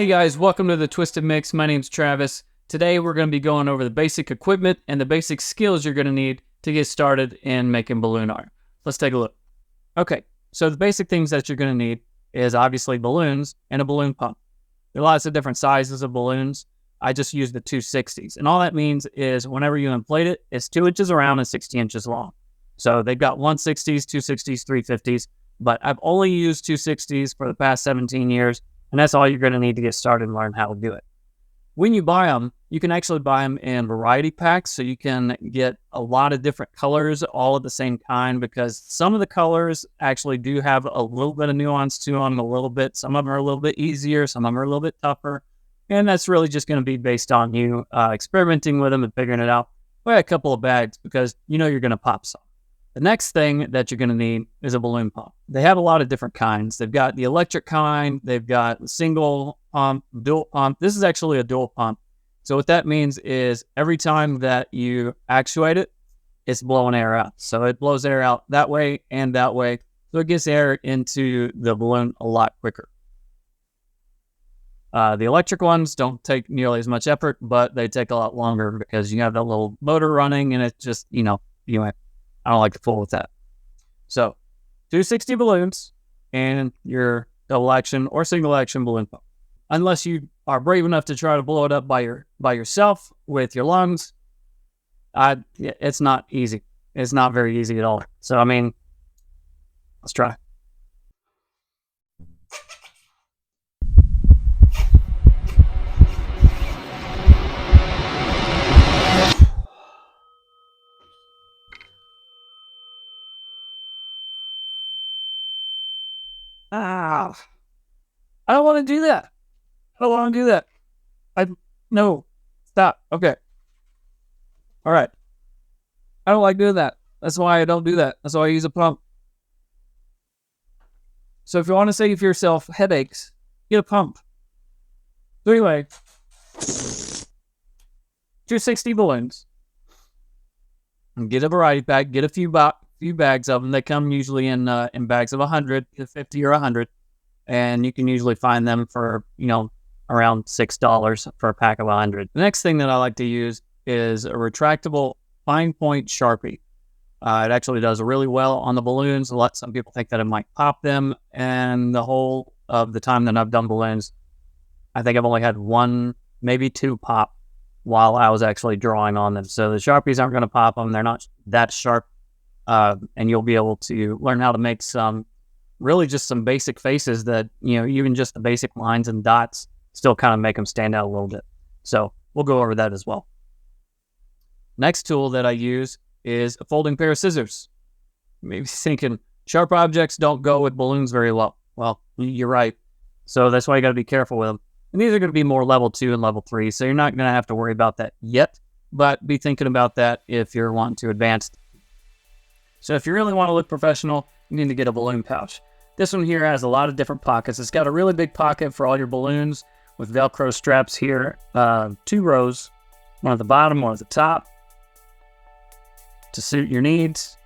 Hey guys, welcome to the Twisted Mix. My name's Travis. Today we're going to be going over the basic equipment and the basic skills you're going to need to get started in making balloon art. Let's take a look. Okay, so the basic things that you're going to need is obviously balloons and a balloon pump. There are lots of different sizes of balloons. I just use the 260s. And all that means is whenever you inflate it, it's 2 inches around and 60 inches long. So they've got 160s, 260s, 350s, but I've only used 260s for the past 17 years. And that's all you're going to need to get started and learn how to do it. When you buy them, you can actually buy them in variety packs, so you can get a lot of different colors all of the same kind, because some of the colors actually do have a little bit of nuance to them, a little bit. Some of them are a little bit easier, some of them are a little bit tougher, and that's really just going to be based on you experimenting with them and figuring it out. Buy a couple of bags because you know you're going to pop some. The next thing that you're going to need is a balloon pump. They have a lot of different kinds. They've got the electric kind, they've got single pump, dual pump. This is actually a dual pump. So what that means is every time that you actuate it, it's blowing air out. So it blows air out that way and that way. So it gets air into the balloon a lot quicker. The electric ones don't take nearly as much effort, but they take a lot longer because you have that little motor running and it just, I don't like to fool with that. So 260 balloons and your double action or single action balloon pump. Unless you are brave enough to try to blow it up by yourself with your lungs, it's not easy. It's not very easy at all. So, let's try. I don't want to do that. No, stop. Okay. All right. I don't like doing that. That's why I don't do that. That's why I use a pump. So if you want to save yourself headaches, get a pump. So anyway, 260 balloons. And get a variety pack. Get a few bags of them. They come usually in bags of 100, 50 or 100. And you can usually find them for, around $6 for a pack of 100. The next thing that I like to use is a retractable fine point Sharpie. It actually does really well on the balloons. Some people think that it might pop them. And the whole of the time that I've done balloons, I think I've only had 1, maybe 2 pop while I was actually drawing on them. So the Sharpies aren't going to pop them. They're not that sharp. And you'll be able to learn how to make some basic faces that, even just the basic lines and dots still kind of make them stand out a little bit. So we'll go over that as well. Next tool that I use is a folding pair of scissors. Maybe thinking sharp objects don't go with balloons very well. Well, you're right. So that's why you got to be careful with them. And these are going to be more level 2 and level 3. So you're not going to have to worry about that yet, but be thinking about that if you're wanting to advance. So if you really want to look professional, you need to get a balloon pouch. This one here has a lot of different pockets. It's got a really big pocket for all your balloons with Velcro straps here. 2 rows, one at the bottom, one at the top to suit your needs.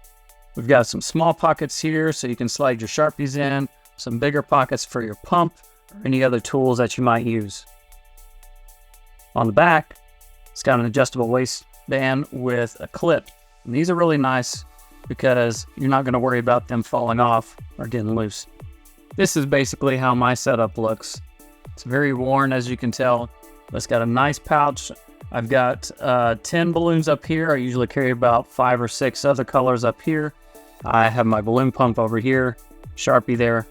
We've got some small pockets here so you can slide your Sharpies in, some bigger pockets for your pump or any other tools that you might use. On the back, it's got an adjustable waistband with a clip. And these are really nice because you're not going to worry about them falling off or getting loose. This is basically how my setup looks. It's very worn, as you can tell. It's got a nice pouch. I've got 10 balloons up here. I usually carry about 5 or 6 other colors up here. I have my balloon pump over here, Sharpie there.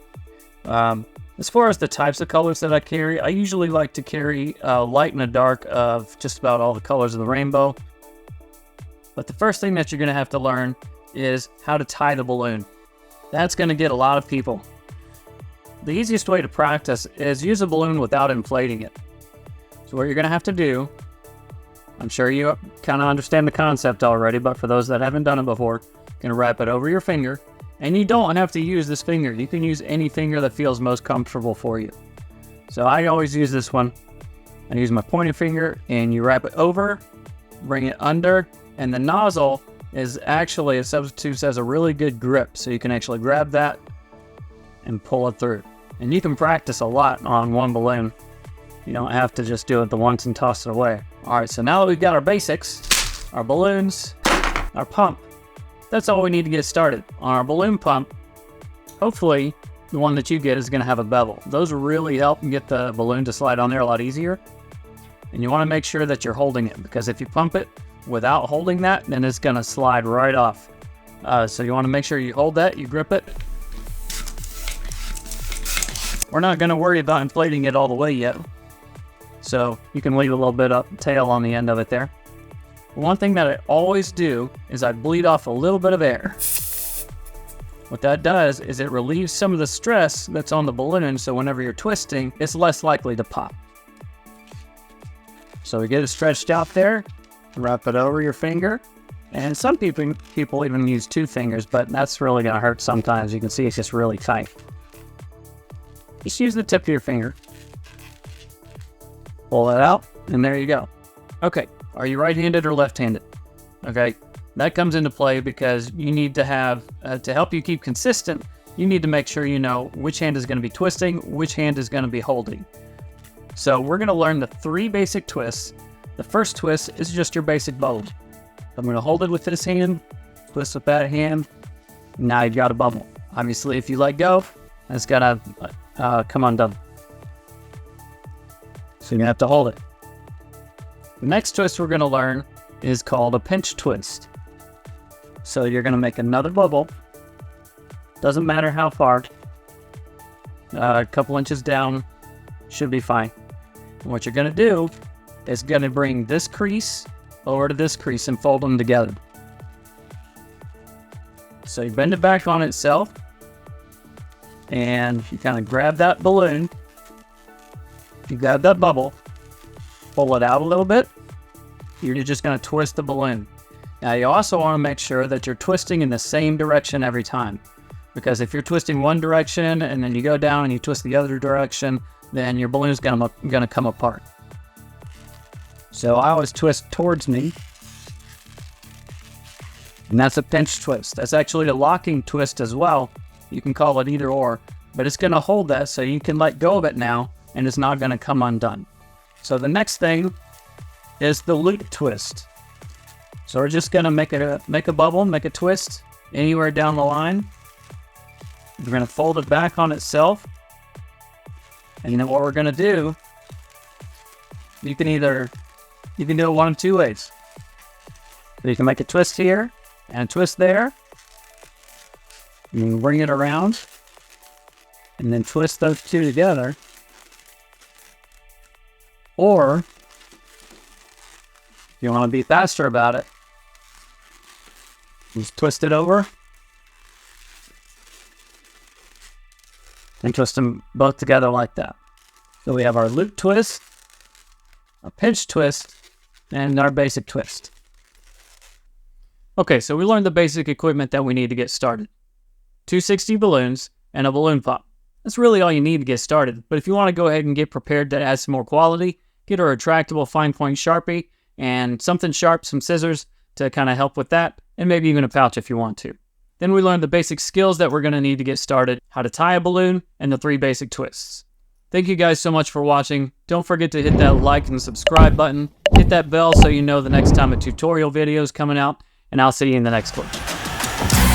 As far as the types of colors that I carry, I usually like to carry light and a dark of just about all the colors of the rainbow. But the first thing that you're going to have to learn is how to tie the balloon. That's going to get a lot of people. The easiest way to practice is use a balloon without inflating it. So what you're going to have to do, I'm sure you kind of understand the concept already, but for those that haven't done it before, you're going to wrap it over your finger. And you don't have to use this finger. You can use any finger that feels most comfortable for you. So I always use this one. I use my pointer finger, and you wrap it over, bring it under, and the nozzle is actually, it substitutes as a really good grip. So you can actually grab that and pull it through. And you can practice a lot on one balloon. You don't have to just do it the once and toss it away. All right, so now that we've got our basics, our balloons, our pump, that's all we need to get started. On our balloon pump, hopefully the one that you get is gonna have a bevel. Those really help and get the balloon to slide on there a lot easier. And you wanna make sure that you're holding it, because if you pump it without holding that, then it's gonna slide right off. So you wanna make sure you hold that, you grip it. We're not gonna worry about inflating it all the way yet. So you can leave a little bit of tail on the end of it there. One thing that I always do is I bleed off a little bit of air. What that does is it relieves some of the stress that's on the balloon, so whenever you're twisting, it's less likely to pop. So we get it stretched out there, wrap it over your finger, and some people even use 2 fingers, but that's really gonna hurt sometimes. You can see it's just really tight. Just use the tip of your finger. Pull it out, and there you go. Okay, are you right-handed or left-handed? Okay, that comes into play because you need to have, to help you keep consistent, you need to make sure you know which hand is going to be twisting, which hand is going to be holding. So we're going to learn the 3 basic twists. The first twist is just your basic bubble. I'm going to hold it with this hand, twist with that hand. Now you've got a bubble. Obviously, if you let go, it's got to come undone. So you're going to have to hold it. The next twist we're going to learn is called a pinch twist. So you're going to make another bubble. Doesn't matter how far. A couple inches down should be fine. And what you're going to do is going to bring this crease over to this crease and fold them together. So you bend it back on itself and you kind of grab that balloon. You grab that bubble, pull it out a little bit. You're just going to twist the balloon. Now you also want to make sure that you're twisting in the same direction every time. Because if you're twisting one direction and then you go down and you twist the other direction, then your balloon is going to come apart. So I always twist towards me. And that's a pinch twist. That's actually a locking twist as well. You can call it either or. But it's going to hold that so you can let go of it now and it's not going to come undone. So the next thing is the loop twist. So we're just going to make a bubble, make a twist anywhere down the line. We're going to fold it back on itself. And then what we're going to do, you can do it one of 2 ways. So you can make a twist here and a twist there. You can bring it around and then twist those 2 together. Or if you want to be faster about it, just twist it over and twist them both together like that. So we have our loop twist, a pinch twist, and our basic twist. Okay, so we learned the basic equipment that we need to get started. 260 balloons and a balloon pump. That's really all you need to get started. But if you want to go ahead and get prepared to add some more quality, get a retractable fine point Sharpie and something sharp, some scissors to kind of help with that, and maybe even a pouch if you want to. Then we learned the basic skills that we're going to need to get started, how to tie a balloon, and the 3 basic twists. Thank you guys so much for watching. Don't forget to hit that like and subscribe button. Hit that bell so you know the next time a tutorial video is coming out, and I'll see you in the next one.